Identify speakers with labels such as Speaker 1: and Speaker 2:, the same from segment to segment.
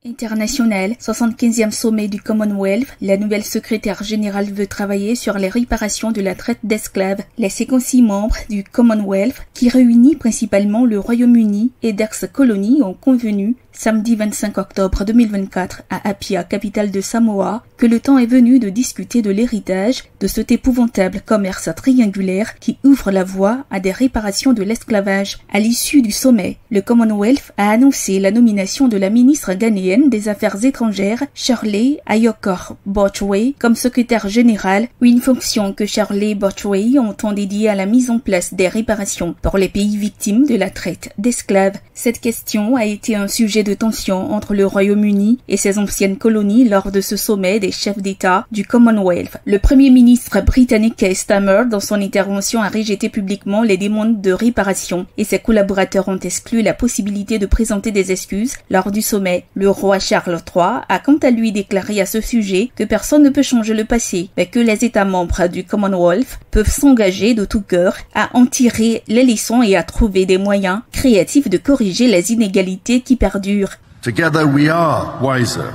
Speaker 1: International, 75e sommet du Commonwealth, la nouvelle secrétaire générale veut travailler sur les réparations de la traite d'esclaves. Les 56 membres du Commonwealth, qui réunit principalement le Royaume-Uni et d'ex-colonies, ont convenu samedi 25 octobre 2024 à Apia, capitale de Samoa, que le temps est venu de discuter de l'héritage de cet épouvantable commerce triangulaire qui ouvre la voie à des réparations de l'esclavage. À l'issue du sommet, le Commonwealth a annoncé la nomination de la ministre ghanéenne des Affaires étrangères, Shirley Ayokor Botchwey, comme secrétaire générale, une fonction que Shirley Botchwey entend dédier à la mise en place des réparations pour les pays victimes de la traite d'esclaves. Cette question a été un sujet de tension entre le Royaume-Uni et ses anciennes colonies lors de ce sommet des chefs d'État du Commonwealth. Le Premier ministre britannique Keir Starmer, dans son intervention, a rejeté publiquement les demandes de réparation et ses collaborateurs ont exclu la possibilité de présenter des excuses lors du sommet. Le roi Charles III a quant à lui déclaré à ce sujet que personne ne peut changer le passé, mais que les États membres du Commonwealth peuvent s'engager de tout cœur à en tirer les leçons et à trouver des moyens créatifs de corriger les inégalités qui perdurent.
Speaker 2: Together we are wiser,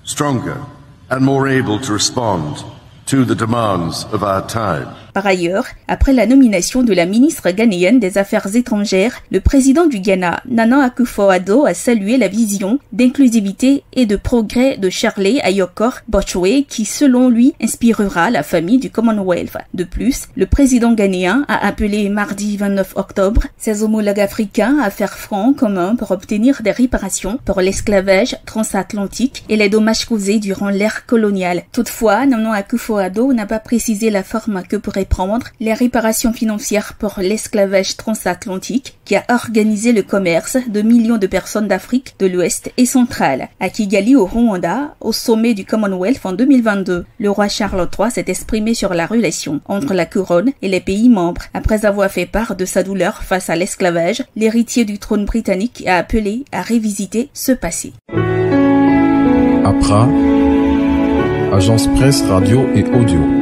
Speaker 2: stronger, and more able to respond to the demands of our time.
Speaker 1: Par ailleurs, après la nomination de la ministre ghanéenne des Affaires étrangères, le président du Ghana, Nana Akufo-Addo, a salué la vision d'inclusivité et de progrès de Shirley Ayokor Botchwey qui, selon lui, inspirera la famille du Commonwealth. De plus, le président ghanéen a appelé mardi 29 octobre ses homologues africains à faire front commun pour obtenir des réparations pour l'esclavage transatlantique et les dommages causés durant l'ère coloniale. Toutefois, Nana Akufo-Addo n'a pas précisé la forme que pourrait prendre les réparations financières pour l'esclavage transatlantique qui a organisé le commerce de millions de personnes d'Afrique de l'Ouest et centrale. À Kigali, au Rwanda, au sommet du Commonwealth en 2022, le roi Charles III s'est exprimé sur la relation entre la couronne et les pays membres. Après avoir fait part de sa douleur face à l'esclavage, l'héritier du trône britannique a appelé à révisiter ce passé.
Speaker 3: Accra, agence presse, radio et audio.